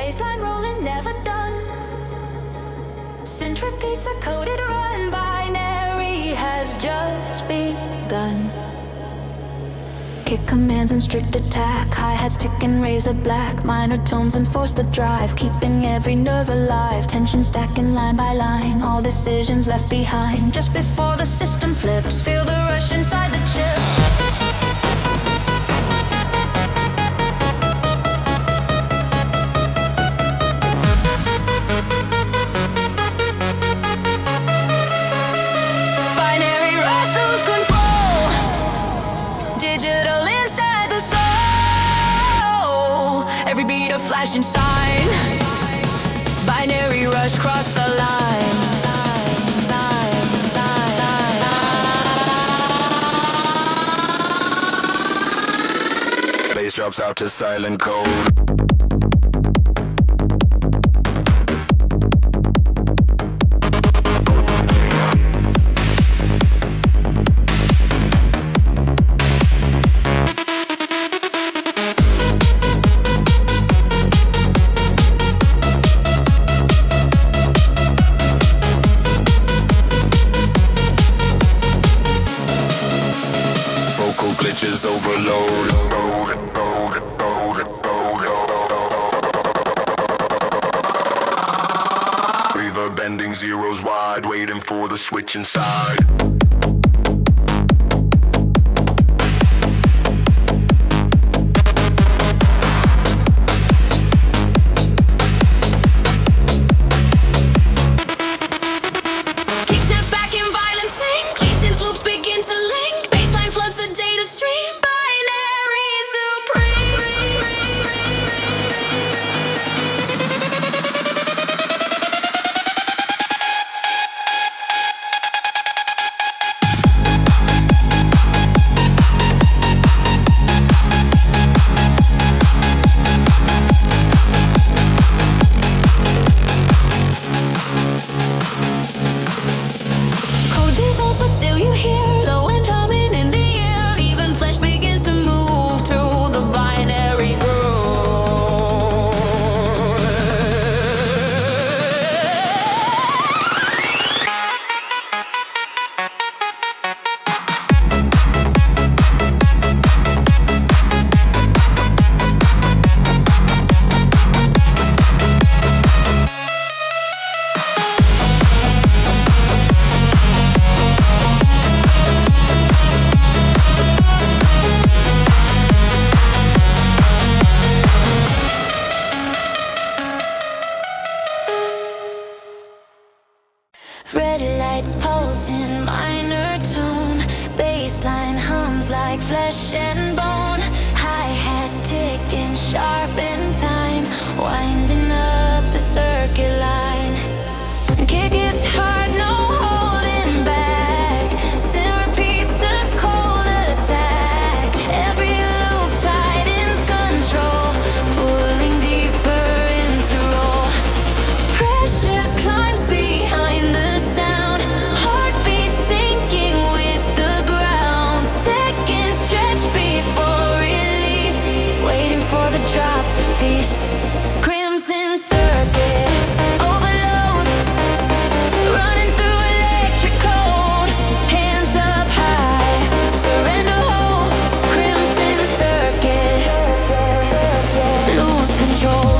baseline rolling, never done. Synth repeats a coded run. Binary has just begun. Kick commands and strict attack. Hi-hats ticking razor black. Minor tones enforce the drive, keeping every nerve alive. Tension stacking line by line. All decisions left behind. Just before the system flips, feel the rush inside the chips. Flashing sign, binary rush cross the line. Bass drops out to silent code. Glitches overload. Reverb bending zeros wide, waiting for the switch inside. Red lights pulsing, minor tone. Bassline hums like flesh and bone. Hi-hats ticking, sharp in time. Winding up the circuit line. Kick it's hard, no holding back. Sin repeats a cold attack. Every loop tightens control, pulling deeper into roll. Pressure climbs behind the sound. Heartbeat sinking with the ground. Seconds stretch before release, waiting for the drop to feast. Crimson circuit overload, running through electric code. Hands up high, surrender whole. Crimson circuit, lose control.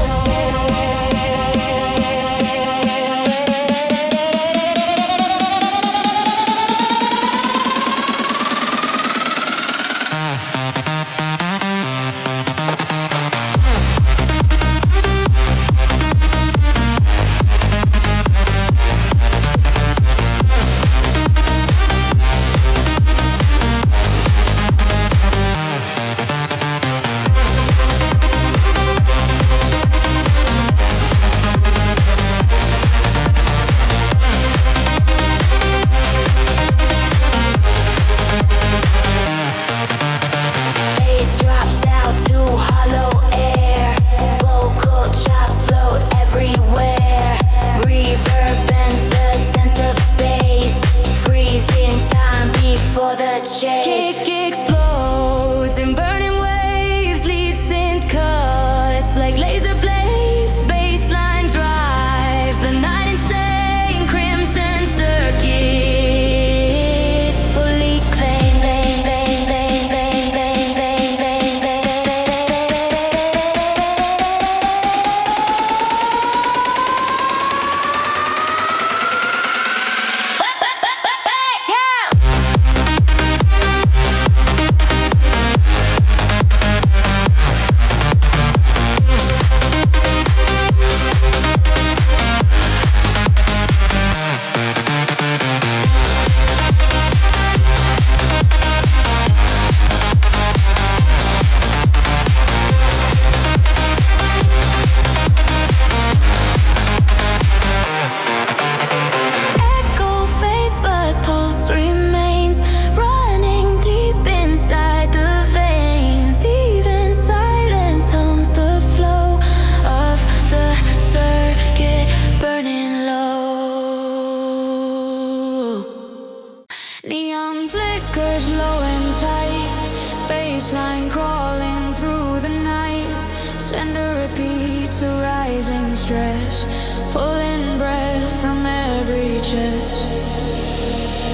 beats a rising stress, pulling breath from every chest.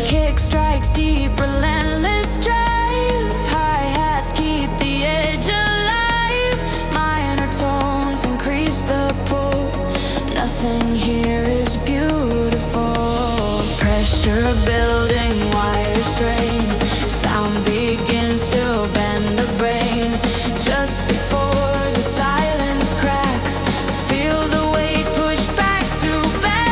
Kick strikes deep, relentless drive. Hi-hats keep the edge alive. Minor tones increase the pull. Nothing here is beautiful. Pressure building, wire strain. Sound begins to bend the brain. Just before the silence cracks, feel the weight push back to back.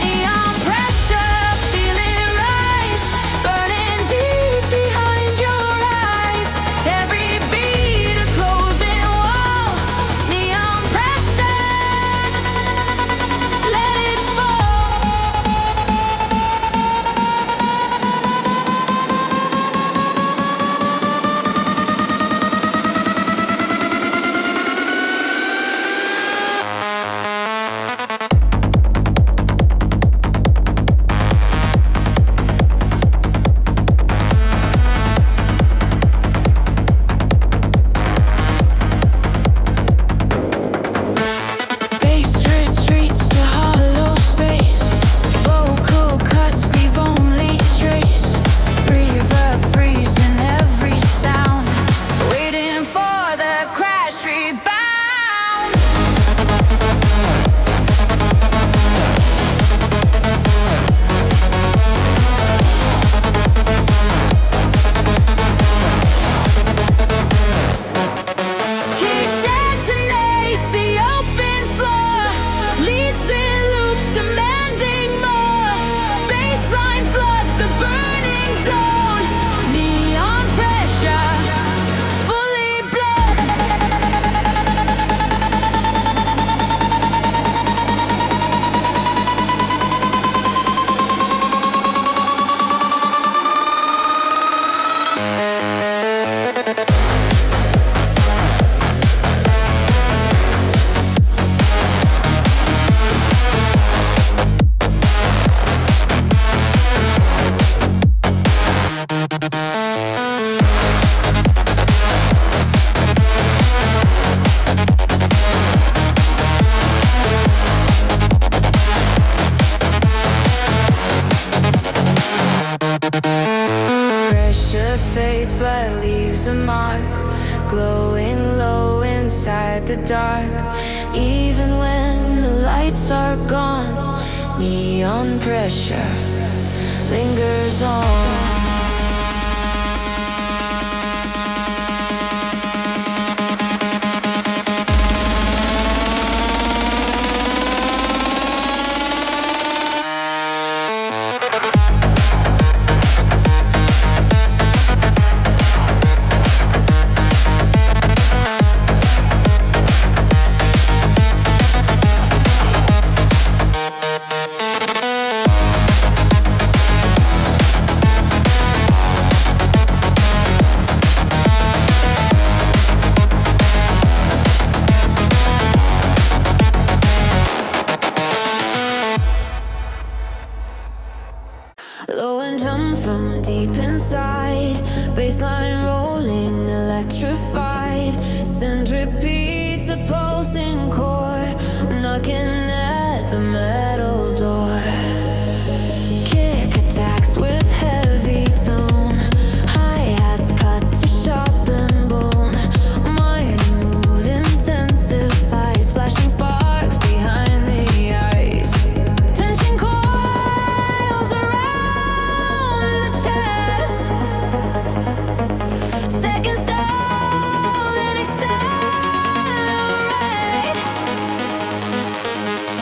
Neon pressure, feel it rise, burning deep behind your eyes. Every beat a closing wall. Neon pressure, let it fall. Bass retreats to hollow space. Vocal cuts leave only trace. Reverb freezing every sound, waiting for the crash rebound. Kick detonates the open floor, leads in loops demanding more. Baseline floods the burning zone. Neon pressure, fully blown. Pressure fades but leaves a mark, glowing low inside the dark. Even when the lights are gone, neon pressure lingers on. Low and hum from deep inside, baseline rolling, electrified. Send repeats, a pulsing core, knocking at the metal door. Kick attacks with heavy tone, hi-hats cut to sharpen bone. Minor mood intensifies, flashing sparks behind the eyes. Tension coils around the chest. Second stall and accelerate.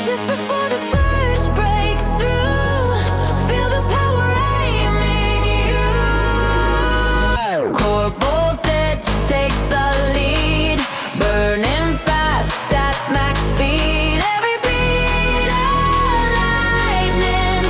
Just before the surge breaks through, feel the power aiming you. Core voltage, take the lead, burning fast at max speed. Every beat a lightning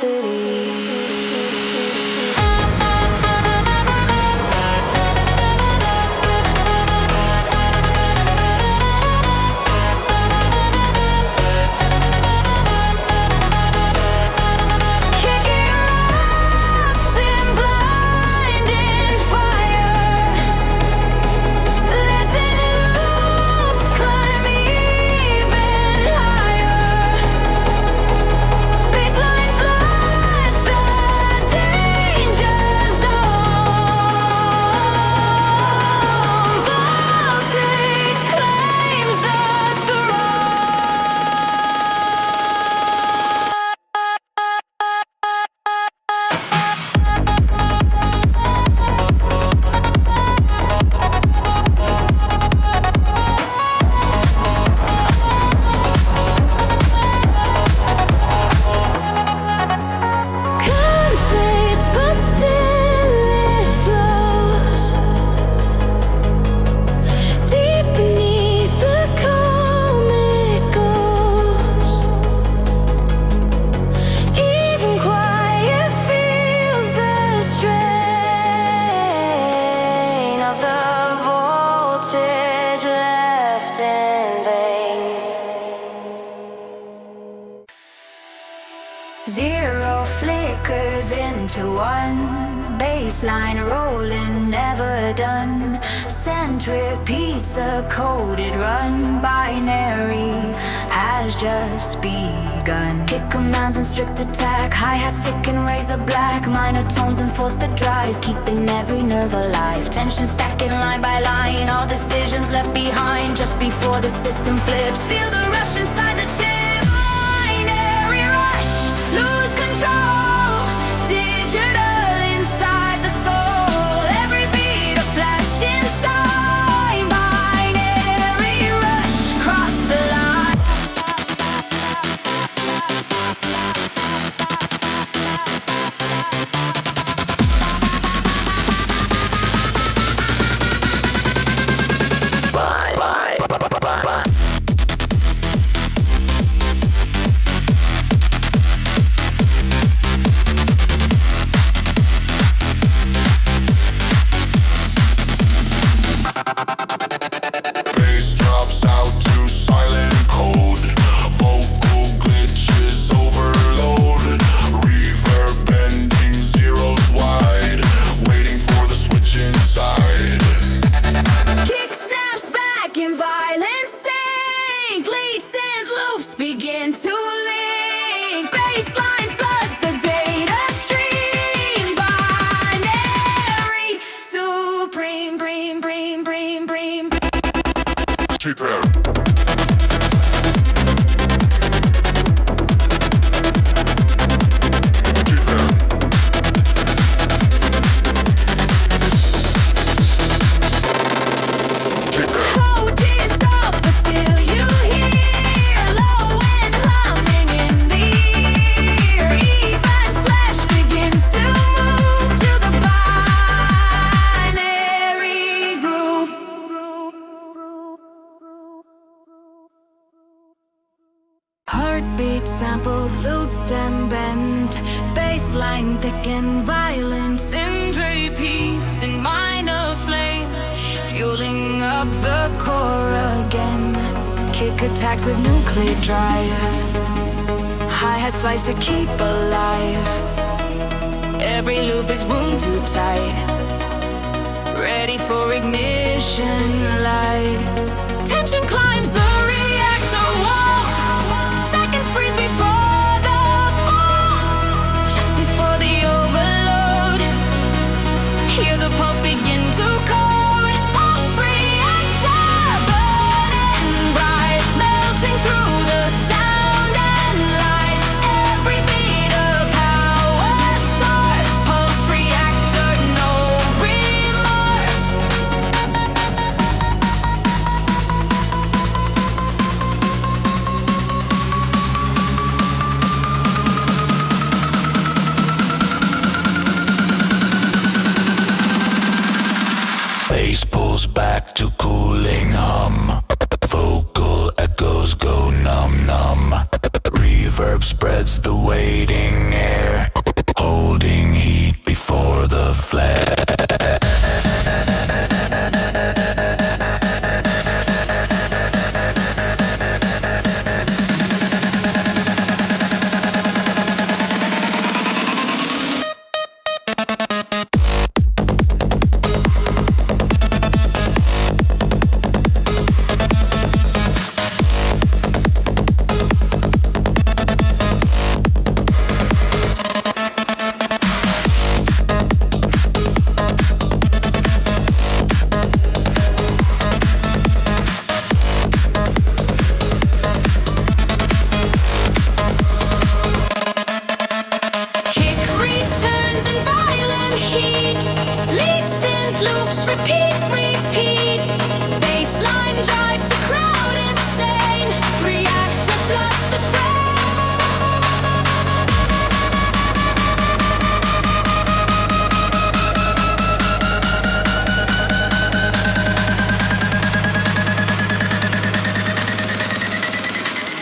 velocity. Zero flickers into one, baseline rolling, never done. Centripedes, a coded run, binary has just begun. Kick commands and strict attack, hi-hats ticking razor black. Minor tones enforce the drive, keeping every nerve alive. Tension stacking line by line, all decisions left behind just before the system flips. Feel the rush inside the chip. Lose control, digital inside the soul. Every beat a flashing sign, binary rush, cross the line. Bye, bye, bye, bye, bye, bye. Begin to link, baseline floods the data stream. Binary, supreme, bream, bream, bream, bream. Heartbeat sampled, looped and bent. Baseline thick and violent. Centripedes in minor flame, fueling up the core again. Kick attacks with nuclear drive. Hi-hat slice to keep alive. Every loop is wound too tight. Ready for ignition light. Tension climbs the reactor wall. Freeze before the fall, just before the overload. Hear the pulse begin to code. Pulse reactor burning bright, melting through the sound and light. Every beat a power source. Pulse reactor, no remorse. Bass pulls back to cooling hum. Vocal echoes go numb. Reverb spreads the waiting air, holding heat before the flare.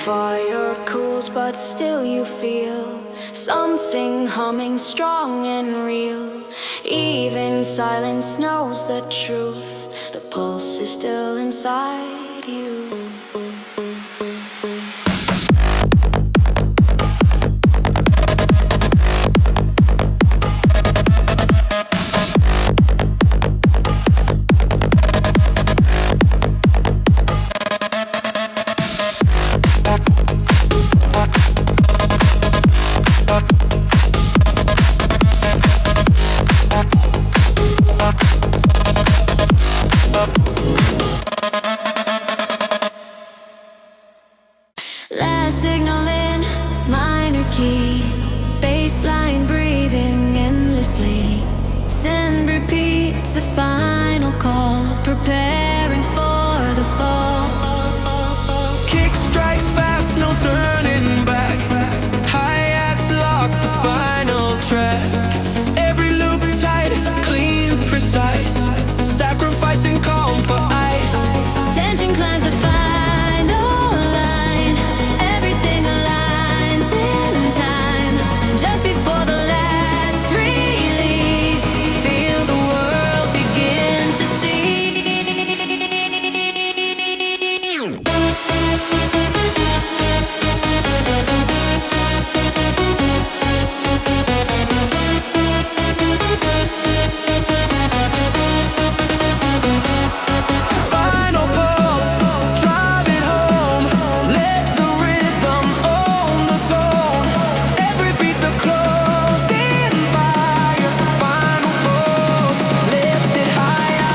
Fire cools, but still you feel something humming strong and real. Even silence knows the truth. The pulse is still inside you. Last signal in minor key, baseline breathing endlessly. Send repeats the final call, preparing for the fall. Kick strikes fast, no turning back. Hi-hats lock the final track. Every loop tight, clean, precise. Sacrificing calm for ice. Tension climbs the final line. Everything aligns in time. Just before the last release, feel the world begin to see. Final pulse, drive it home. Let the rhythm own the zone. Every beat the closing fire. Final pulse, lift it higher.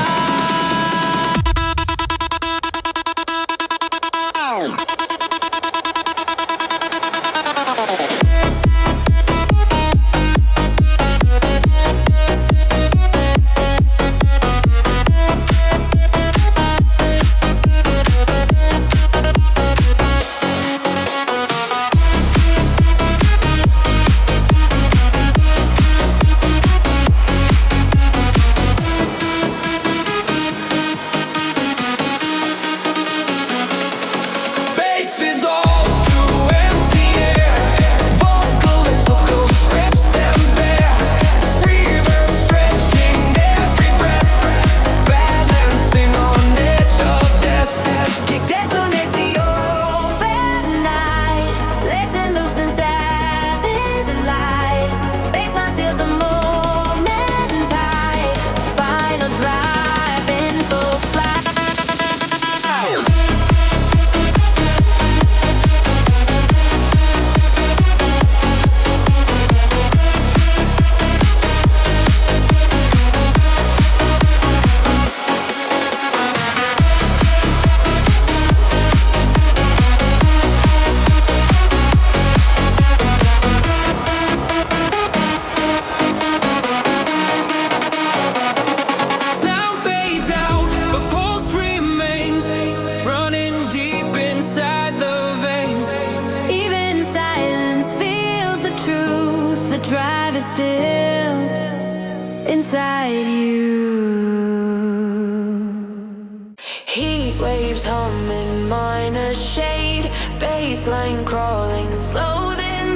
Bass dissolves to empty air. Vocalist strips them bare. Reverb stretching every breath. Balancing on edge of death. Kick detonates the open night. Latent loops and savage light. Baseline seals the moment tight. Final drive in full flight. Sound fades out, but pulse remains. Running deep inside the veins. Even silence feels the truth. The drive is still inside you. Heat waves hum in minor shade. Baseline crawling slow then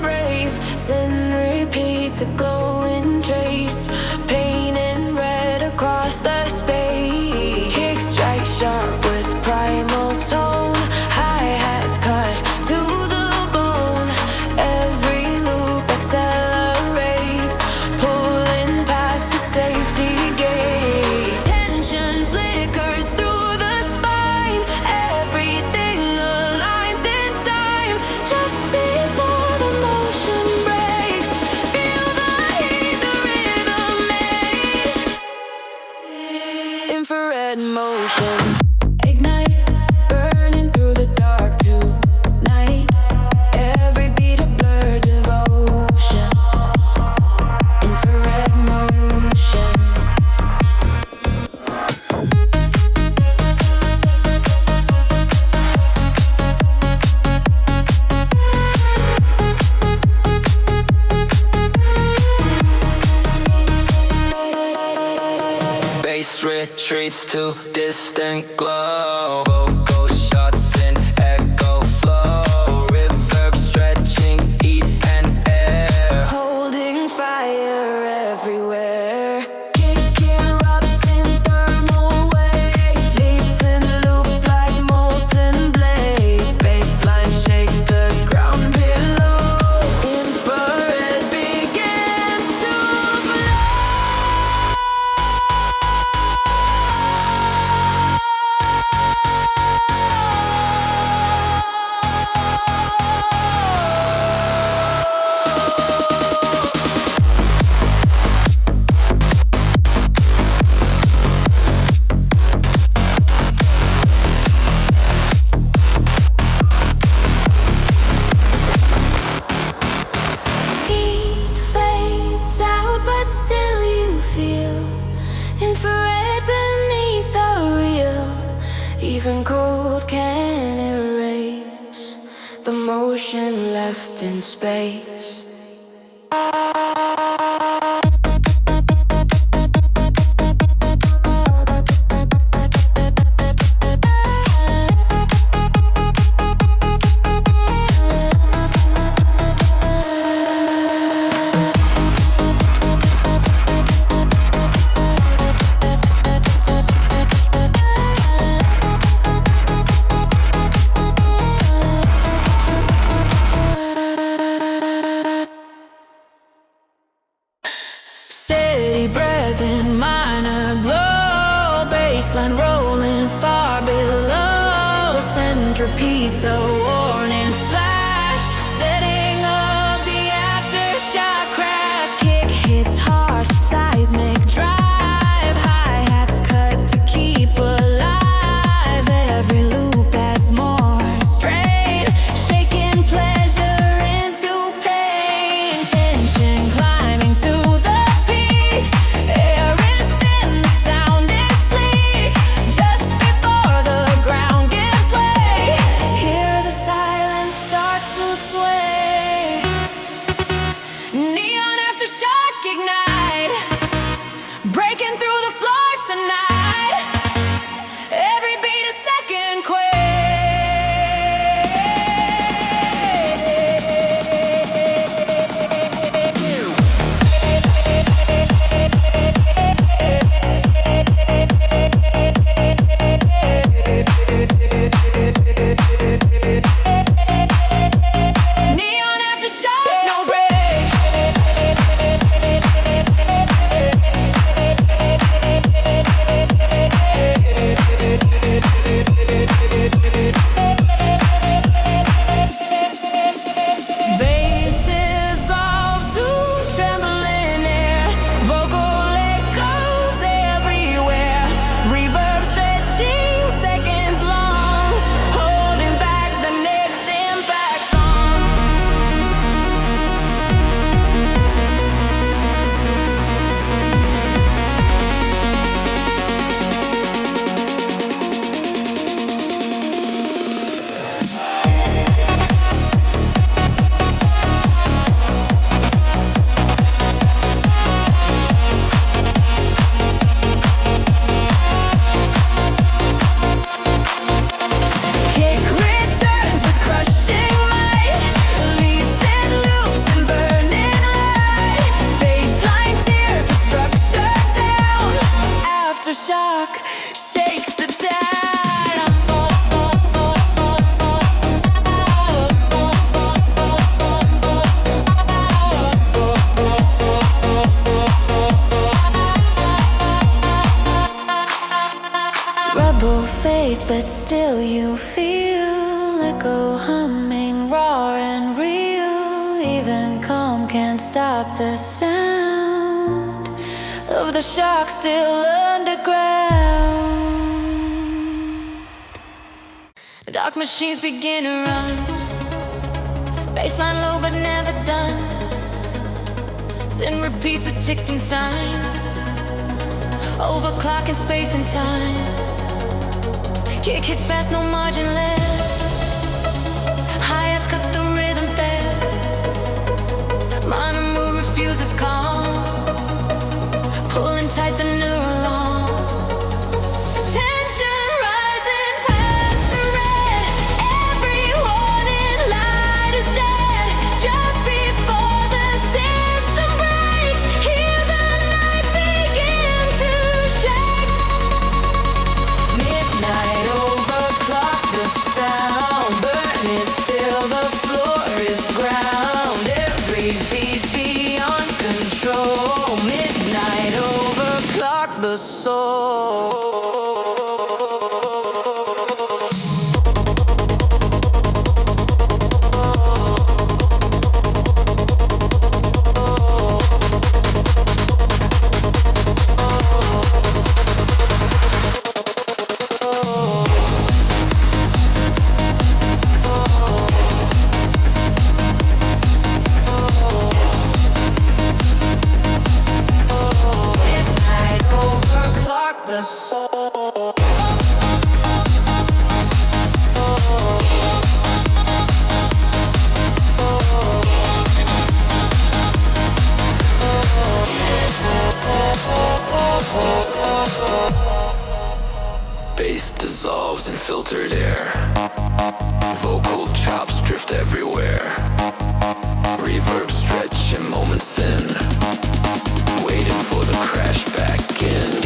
infrared motion. Ignite, burning through the dark tonight. Every beat a blur devotion. Infrared motion. Bass retreats to distant glow. Vocal shots in echo flow. Reverb stretching heat and air. Holding fire everywhere. Kick erupts in thermal waves. Leaps and loops like molten blades. Baseline shakes the ground below. Infrared begins to blow. Heat fades out, but still you feel infrared beneath the real. Even cold can erase the motion left in space. Steady breath in minor glow. Baseline rolling far below. Centripedes a warning flash. Setting up the aftershock crash. Kick hits hard, seismic drive. Hi-hats cut to keep alive. Every loop adds more strain. Shaking pleasure into pain. Tension climbing to the peak. Air is thin, the sound is sleek. Just before the ground gives way, hear the silence start to sway. Neon aftershock ignite, breaking through the floor tonight. Every beat a second Neon aftershock, no break. Bass dissolves to trembling air. Vocal echoes everywhere. Reverb stretching seconds long. Holding back the next impact song. Kick returns with crushing might. Leaps and loops and burning light. Baseline tears the structure down. Aftershock shakes the Rubble fades, but still you feel echo humming, raw and real. Even calm can't stop the sound of the shock still underground. Dark machines begin to run. Baseline low but never done. Sin repeats a ticking sign. Overclocking space and time. Kick hits fast, no margin left. Hi-hats cut the rhythm there. Minor mood refuses calm. Pulling tight the neural arm. Tension rising past the red. Every warning light is dead. Just before the system breaks, hear the night begin to shake. Midnight overclock the sound. Burn it till the floor is ground. Every beat beyond control. Midnight overclock the soul. Midnight overclock the soul. Bass dissolves in filtered air. Vocal chops drift everywhere. Reverb stretch in moments thin. Waiting for the crash back in.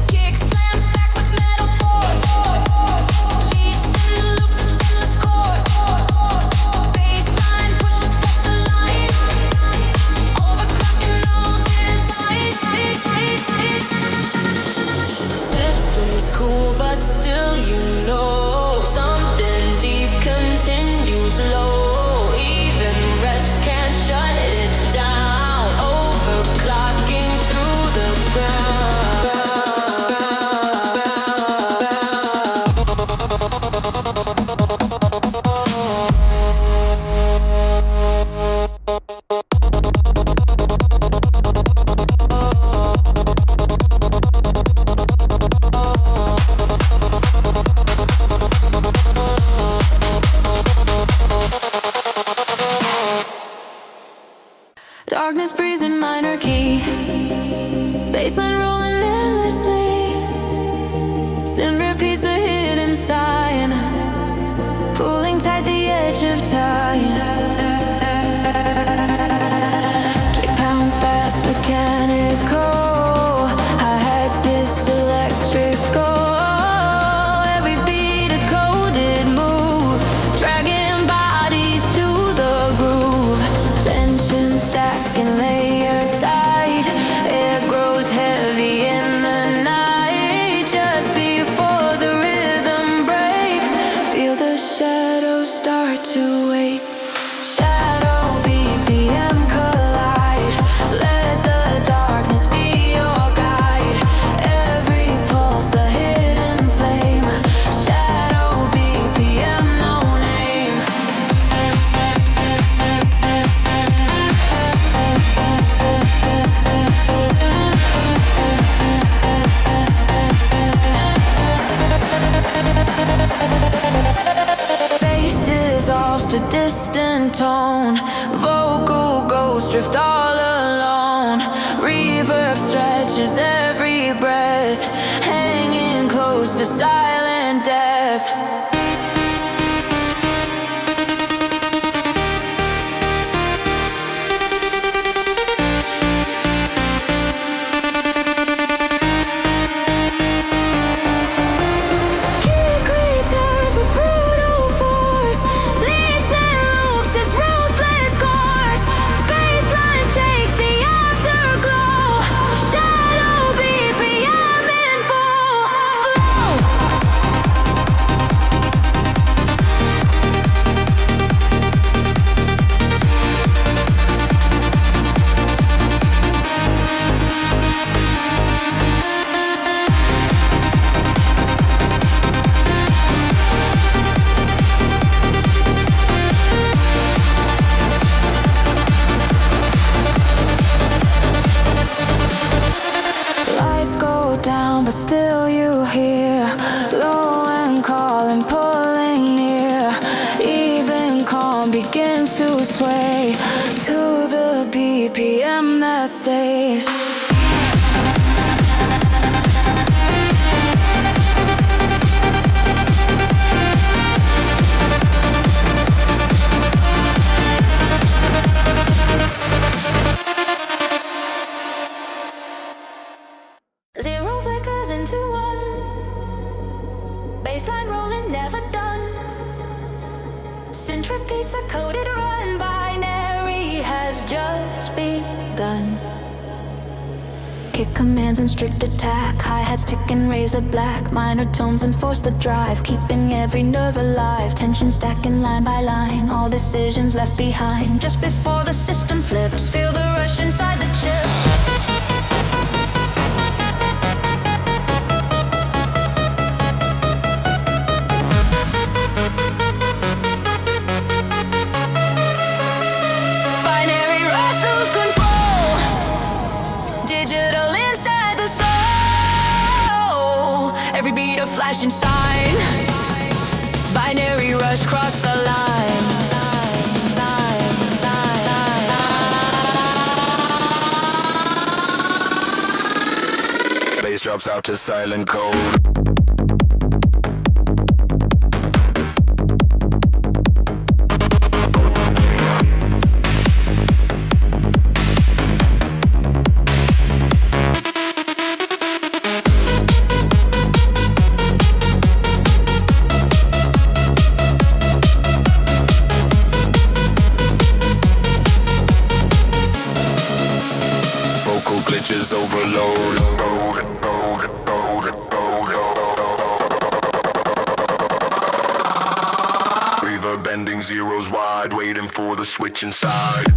Kick slams back with metal force. Leads and loops and the scores. Baseline pushes past the line. Overclocking all design. Systems cool, but still you know something deep continues low. Even rest can't shut it down. Overclocking through the ground. Darkness breathes in minor key. Baseline rolling endlessly. Sin repeats a hidden sign. Pulling tight the edge of time. Kick pounds fast, mechanical. Hi-hats is electrical. Every beat a coded move. Dragging bodies to the groove. Tension stacking layer tight. Air grows heavy in the night. Just before the rhythm breaks, feel the shadows start to wake. Shadow BPM collide. Let the darkness be your guide. Every pulse a hidden flame. Shadow BPM, no name. Bass dissolves to distant tone. Vocal ghosts drift all alone. Reverb stretches every breath. Hanging close to silent depth. Kick returns with brutal force. Leads and loops its ruthless course. Baseline shakes the afterglow. Shadow BPM in full flow. BPM that stays. Zero flickers into one. Baseline rolling, never done. Synth repeats a coded run. Binary has just begun. Kick commands in strict attack. Hi-hats ticking razor black. Minor tones enforce the drive, keeping every nerve alive. Tension stacking line by line. All decisions left behind. Just before the system flips, feel the rush inside the chips. Every beat a flashing sign. Binary rush cross the line. Bass drops out to silent code. Glitches overload. Reverb bending zeros wide, waiting for the switch inside.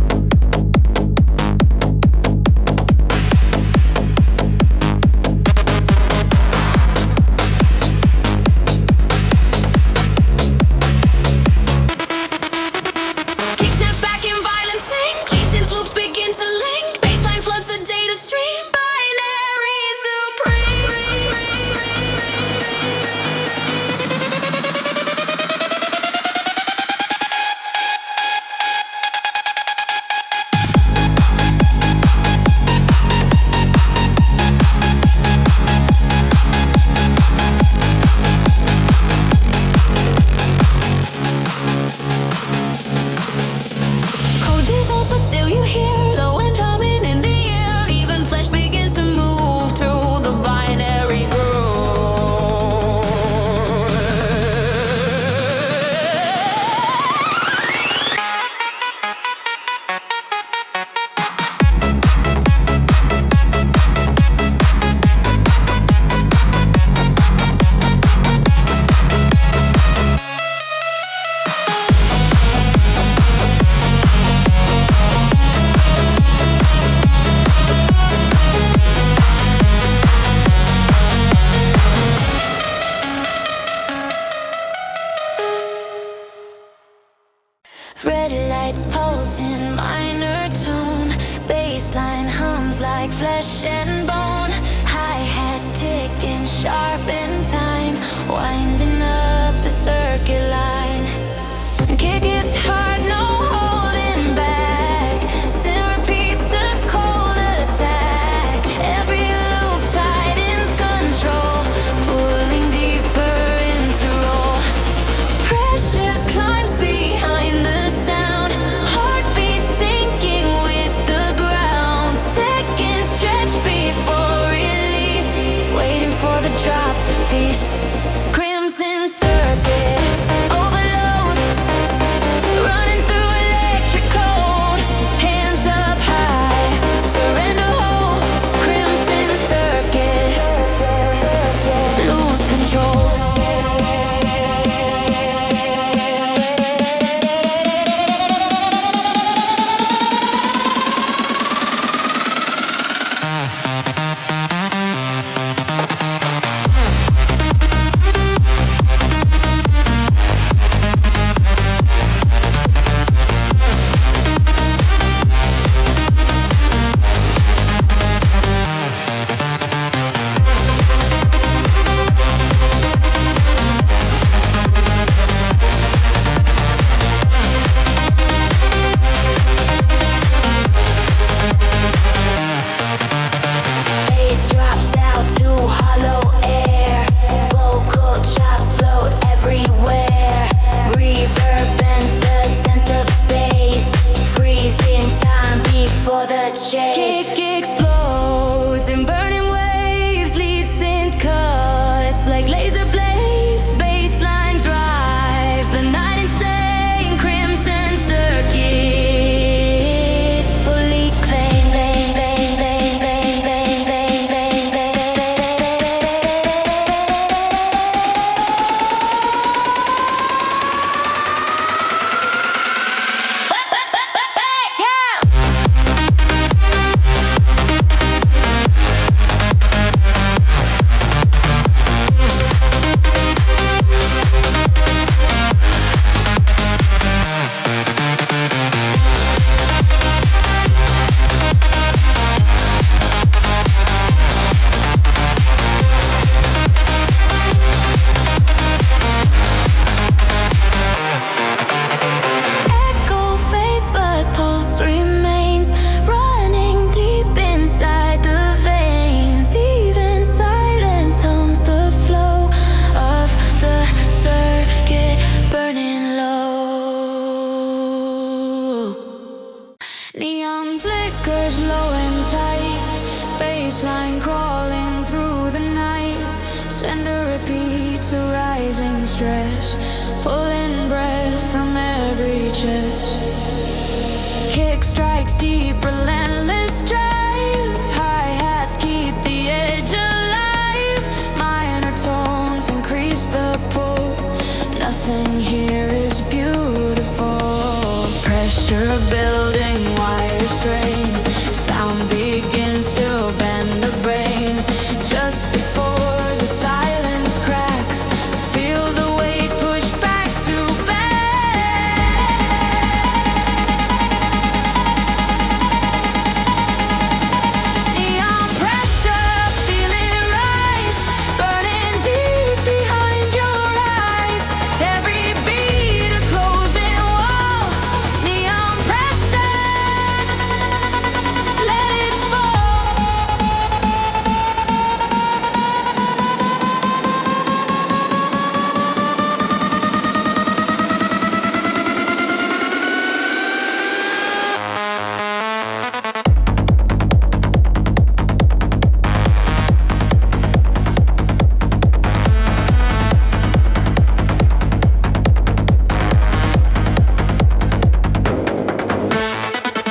Red lights pulse in minor tone. Bassline hums like flesh and bone. Hi-hats ticking sharp in time, winding up the circuit line. Kick its hard, no holding back. Sin repeats a cold attack. Every loop tightens control, pulling deeper into roll. Pressure climbs behind the sound. Heartbeat sinking with the ground. Seconds stretch before rising stress, pulling breath from every chest. Kick strikes deep, relentless drive. Hi-hats keep the edge alive. Minor tones increase the pull. Nothing here is beautiful. Pressure building, wire strain. Sound begins to bend the brain. Just before the silence cracks, feel the weight push back to back. Neon pressure, feel it rise, burning deep behind your eyes. Every beat a closing wall. Neon pressure, let it fall.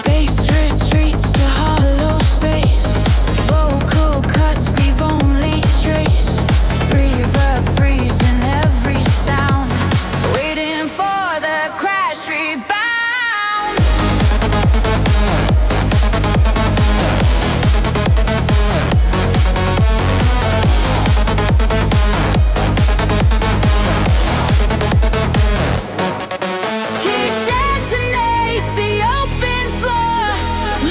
Bass retreats to hollow space. Vocal cuts leave only trace. Reverb freezing every sound, waiting for the crash rebound. Kick detonates the open floor,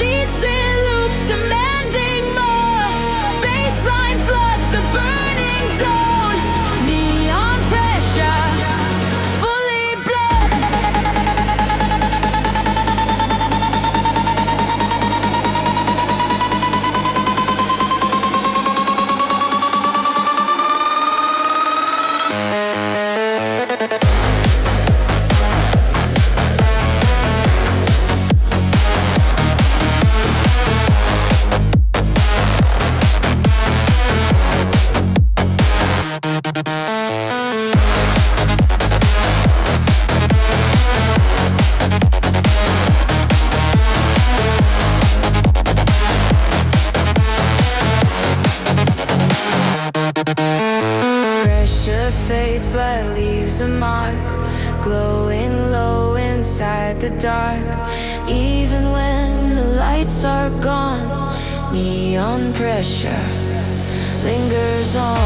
leads in loops demanding more. Baseline floods the burning zone. Neon pressure, fully blown. Pressure fades but leaves a mark, glowing low inside the dark. Even when the lights are gone, neon pressure lingers on.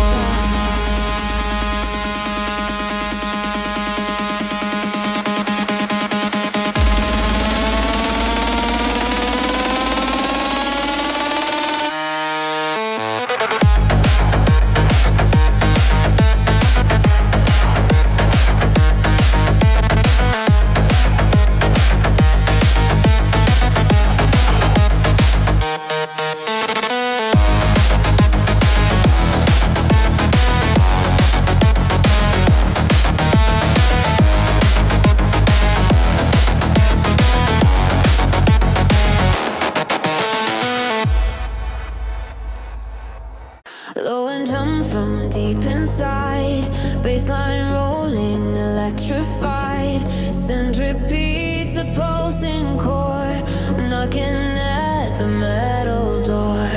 Low and hum from deep inside, baseline rolling, electrified. Send repeats, a pulsing core, knocking at the metal door.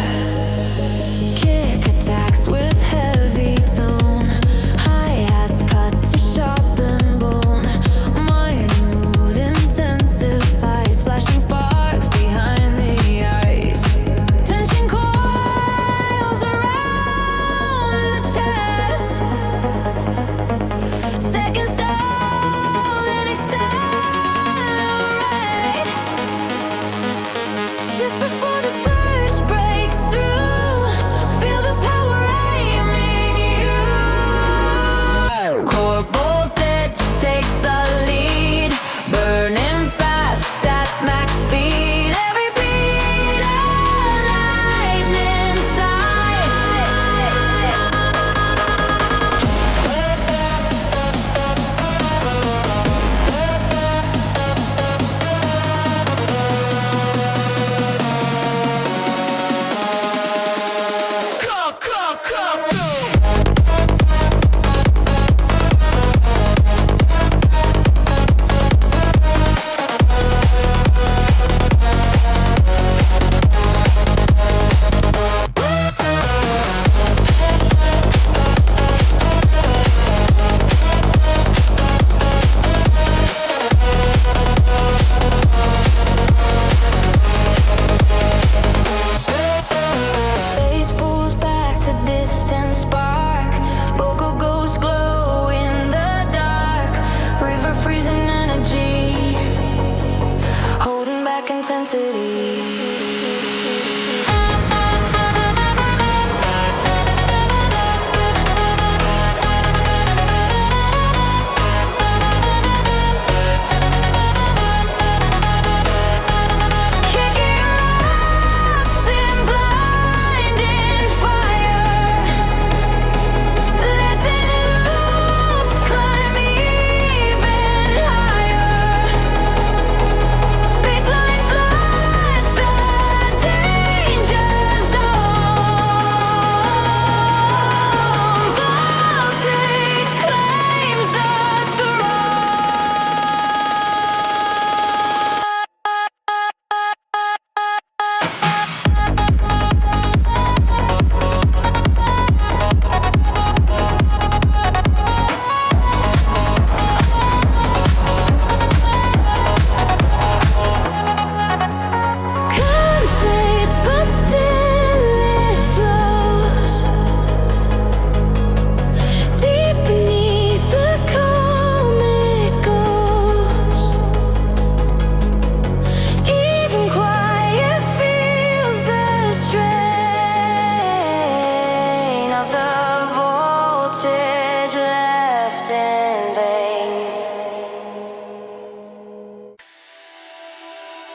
Kick attacks with heavy tone, hi-hats cut to sharpen bone. Mind mood intensifies, flashing sparks behind the eyes. Tension coils around the chest. Second stall and accelerate.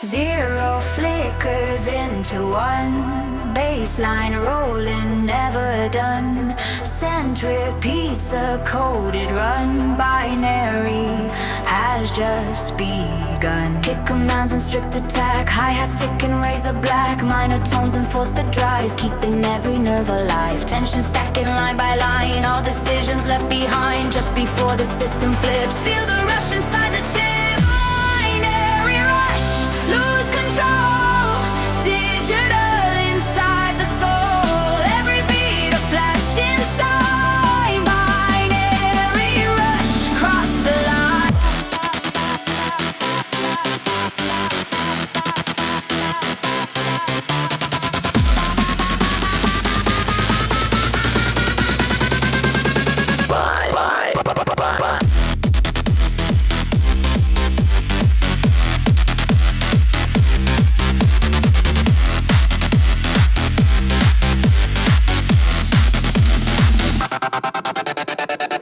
Zero flickers into one. Baseline rolling, never done. Send repeats, a coded run. Binary has just begun. Kick commands and strict attack. Hi-hats ticking, razor black. Minor tones enforce the drive, keeping every nerve alive. Tension stacking line by line. All decisions left behind just before the system flips. Feel the rush inside the chip. Binary rush, lose control. Digital inside the soul. Every beat a flash inside. Binary rush, cross the line.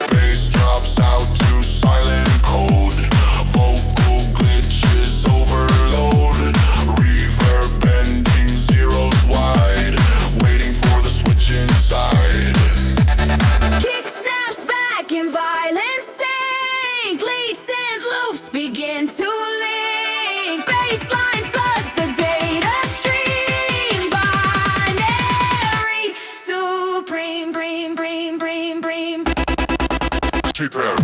Bass drops out to silent code. Vocal glitches overload. Reverb bending zeros wide. Waiting for the switch inside. Kick snaps back in violent sync. Lead synth loops begin to link. Baseline floods the data stream. Binary supreme, bream, bream, bream, bream. Prepare.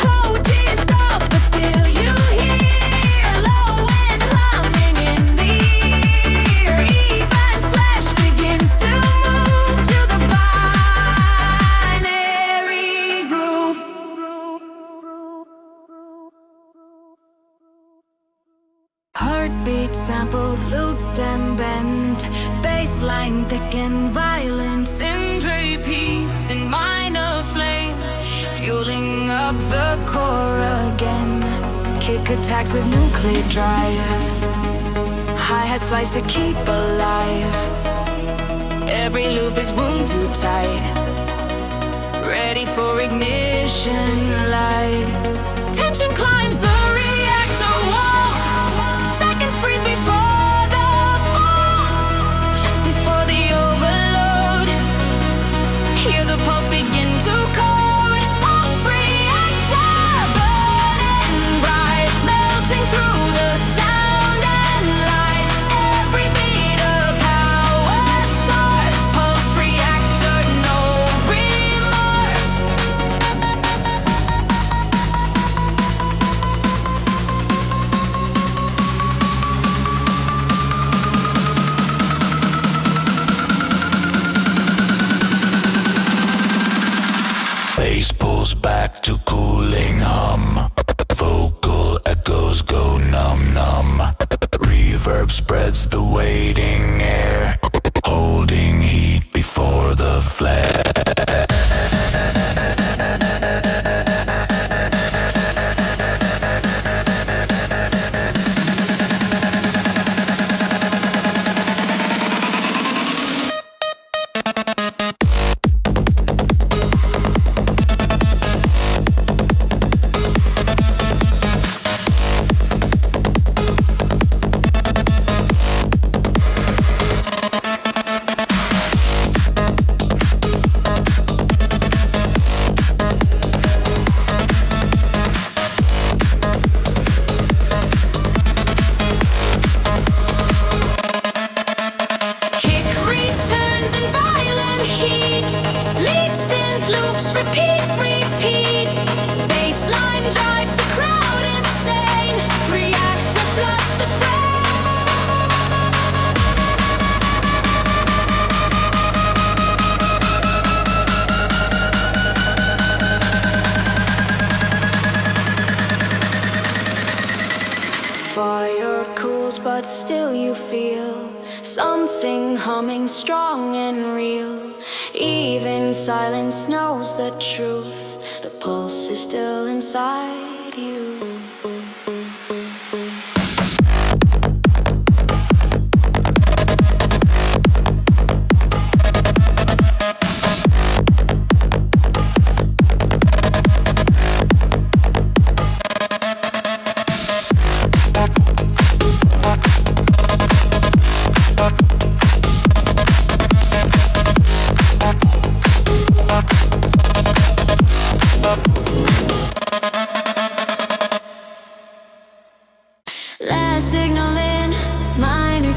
Code dissolved, but still you hear low end humming in the ear. Even flesh begins to move to the binary groove. Heartbeat sampled, looped and bent. Baseline thick and violent. Synth repeats in minor flame, fueling up the core again. Kick attacks with nuclear drive. Hi-hat slice to keep alive. Every loop is wound too tight. Ready for ignition light. Tension climbs the reactor wall. Seconds freeze before the fall. Just before the overload. Hear the pulse begin to code. Pulse reactor burning bright. Melting through the sound and light. Every beat a power source. Pulse reactor, no remorse. Bass pulls back to cooling hum. Vocal echoes go numb. Reverb spreads the waiting air, holding heat before the flare. Kick returns in violent heat. Lead synth loops repeat, repeat. Baseline drives the crowd insane. Reactor floods the frame. Fire cools, but still you feel something humming strong and real. Even silence knows the truth. The pulse is still inside you.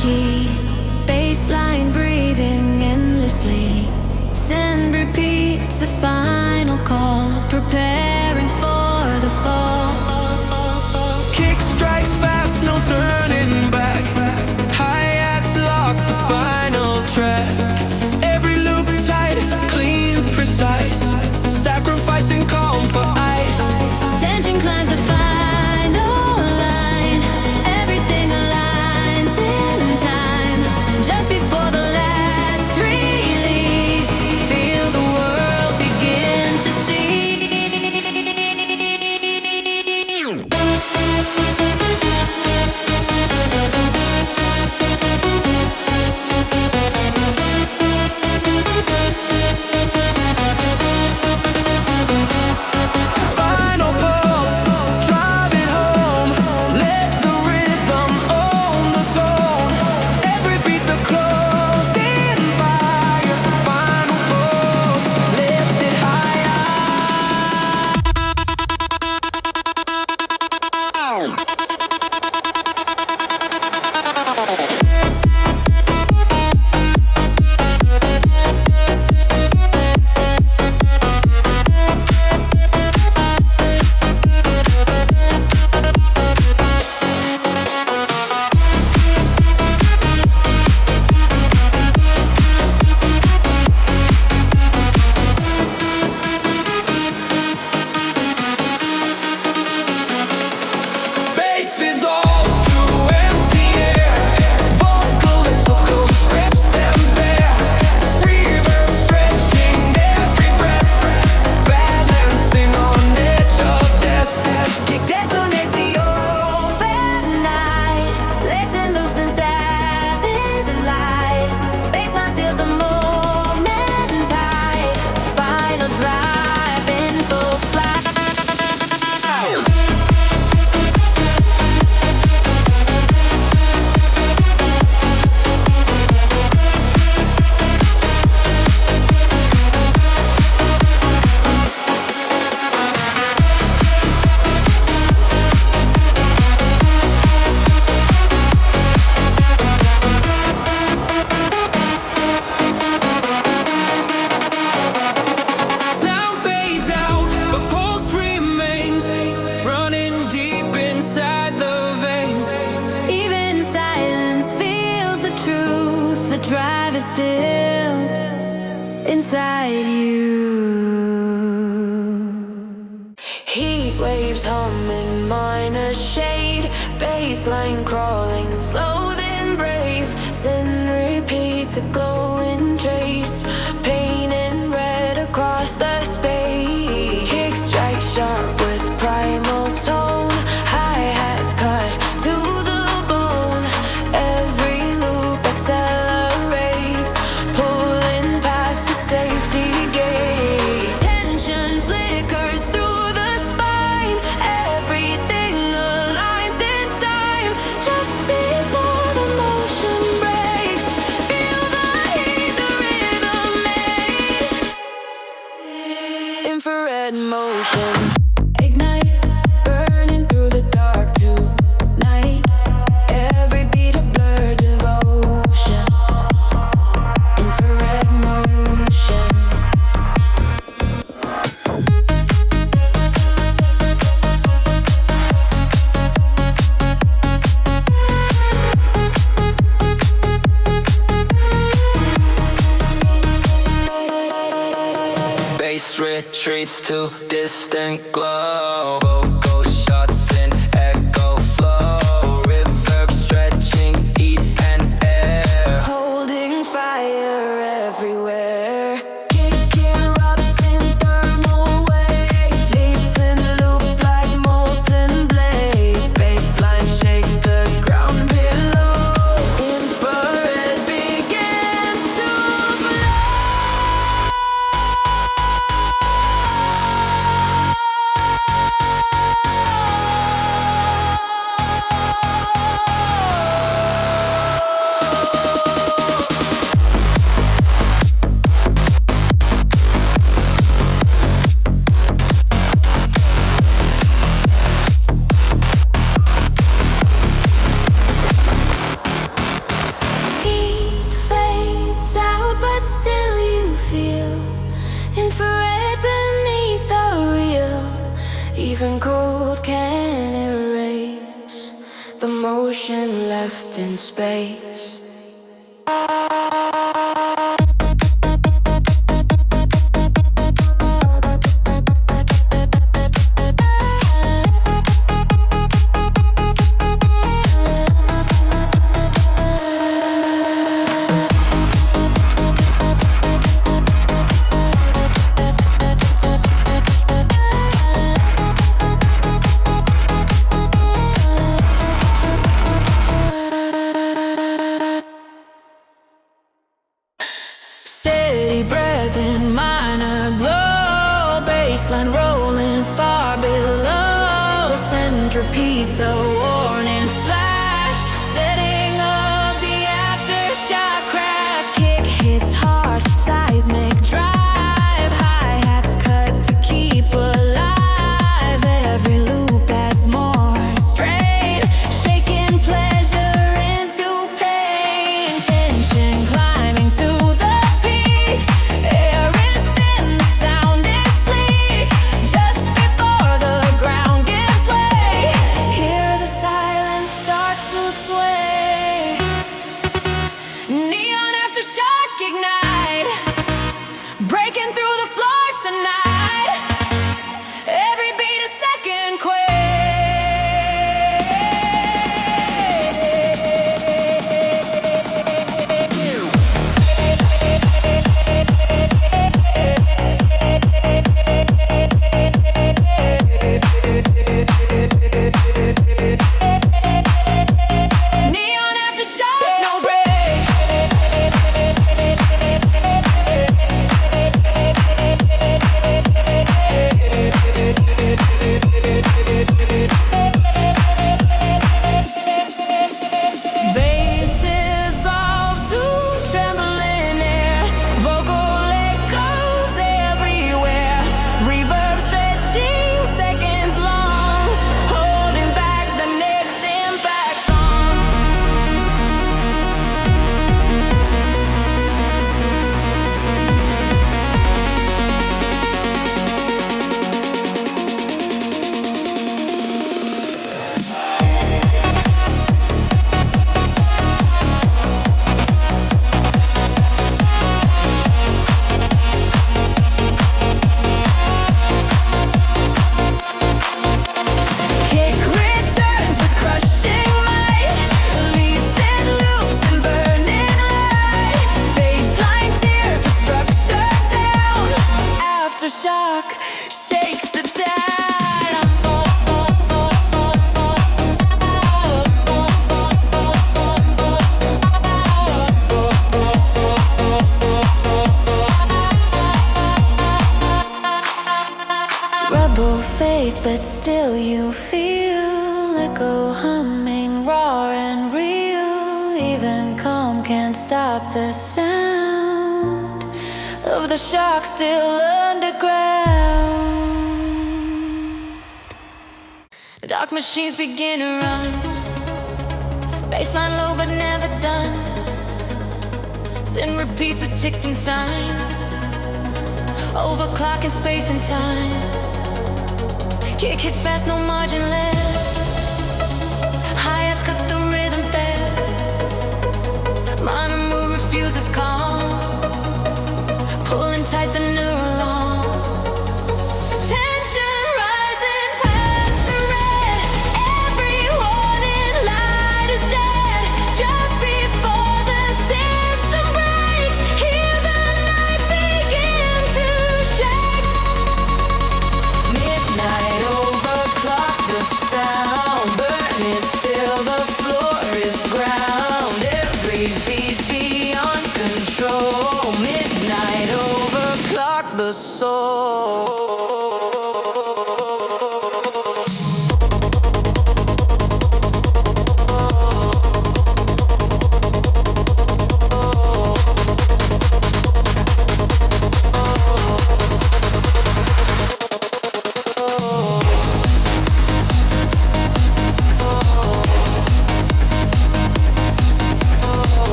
key. Bassline breathing endlessly. Send repeats the final call. Preparing for the fall. Kick strikes fast, no turning back. Hi-hats lock the final track. Every loop tight, clean, precise. Sacrificing calm for ice. Tension climbs the final line. Everything aligns in time. Just before the last release, feel the world begin to see. Final pulse, drive it home. Let the rhythm own the zone. Every beat the closing fire. Final pulse, lift it higher. Bass dissolves to empty air. Vocalistical strips them bare. Reverb stretching every breath. Balancing on edge of death. Kick detonates the open night. Latent loops and savage light. Baseline seals the moment tight. Final drive in full flight. Sound fades out, but pulse remains. Running deep inside the veins. Even silence feels the truth. The drive is still inside you. Heat waves humming, minor shade. Baseline crawling, slow then brave. Send repeats a glowing trace. Pain in red across the space. Kick strike sharp with primal tone. Hi-hats cut to the bone. Every loop accelerates, pulling past the safety gate. Tension flickers through the spine. Everything aligns in time. Just before the motion breaks, feel the heat the rhythm makes. Infrared motion, ignite, burning through the dark tonight. Every beat a blurred devotion. Infrared motion. Bass retreats to distant glow. Vocal shots in echo flow. Reverb stretching heat and air. Holding fire everywhere. Kick erupts in thermal waves. Leaps and loops like molten blades. Baseline shakes the ground below. Infrared begins to flow. ocean left in space. Steady breath in minor glow, baseline rolling far below. Centripedes, a warning flash, setting up the aftershock crash. Kick hits hard, seismic drive, hi-hats cut to keep alive. Every loop adds more strain, shaking pleasure into pain. Tension climbing to the peak, air is thin, the sound is sleek. Just before the ground gives way, hear the silence start to sway. Neon aftershock ignite, breaking through the floor tonight. Every beat a second Neon aftershock, no break. Bass dissolves to trembling air, vocal echoes everywhere. Reverb stretching seconds long, holding back the next impact song. Kick returns with crushing might, leads and loops and burning light. Baseline tears the structure down, aftershock shakes the Rebel fades, but still you feel echo humming, raw and real. Even calm can't stop the sound of the shock still underground. The dark machines begin to run, baseline low but never done. Sin repeats a ticking sign, overclocking space and time. Kick hits fast, no margin left. Hi-hats cut the rhythm there. Minor move refuses calm, pulling tight the neural arm. Tension rising past the red. Every warning light is dead. Just before the system breaks, hear the night begin to shake. Midnight overclock the sound, burn it till the floor is ground. Every beat beyond control. Midnight overclock the soul.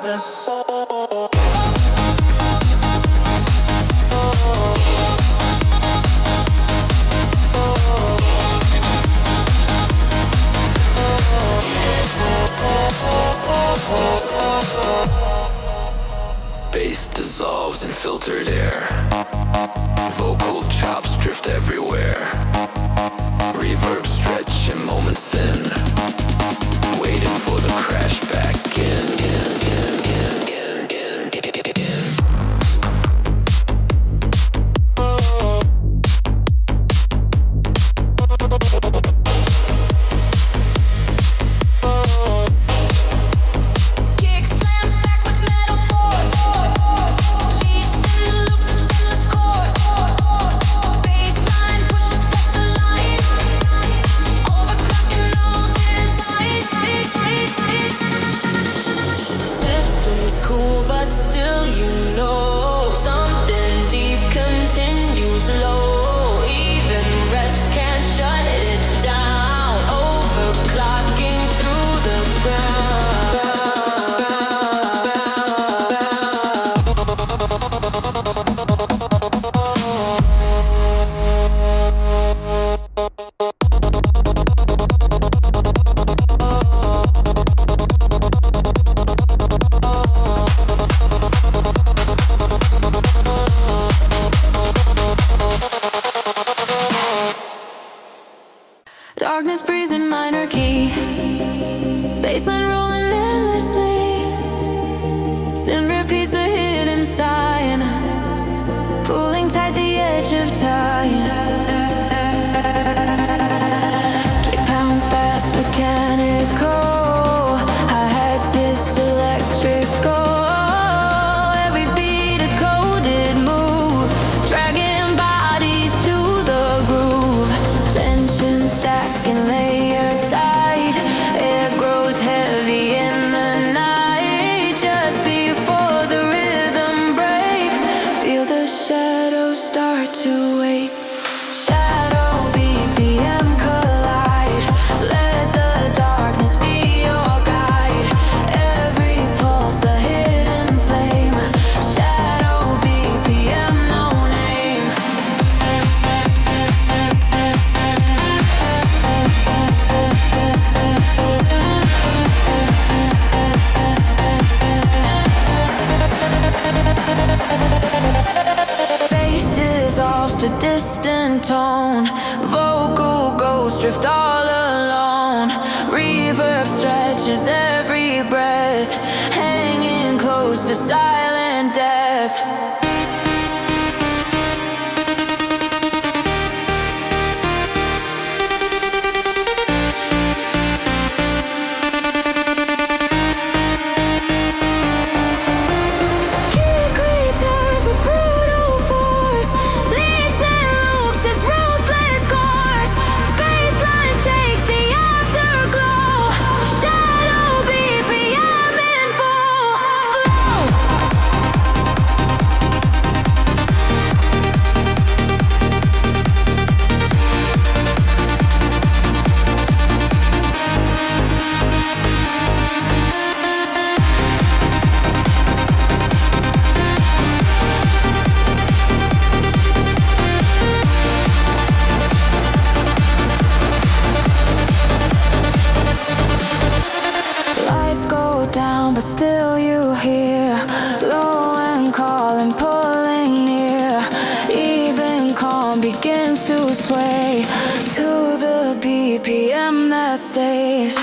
The soul. filtered air. Vocal chops drift everywhere. Reverb stretch in moments thin. Waiting for the crash back Darkness breeze in minor key. Bassline rolling endlessly. Sin repeats a hidden sign, pulling tight the edge of time. Kick pounds fast, mechanical. Hi-hats hiss electrical. Every beat a coded move, dragging bodies to the groove. Tension stacking layer tight. Air grows heavy in the night. Just before the rhythm breaks, feel the shadows start to wake. Shadow BPM collide. Let the darkness be your guide. Every pulse a hidden flame. Shadow BPM, no name. Bass dissolves to distant tone. Vocal ghosts drift all alone. Reverb stretches every breath, hanging close to silent death. Kick returns with brutal force. Leads and loops its ruthless course. Bassline shakes the afterglow. Shadow BPM in full flow. Lights go down, but still you hear low and calling, pulling near. Even calm begins to sway to the BPM that stays.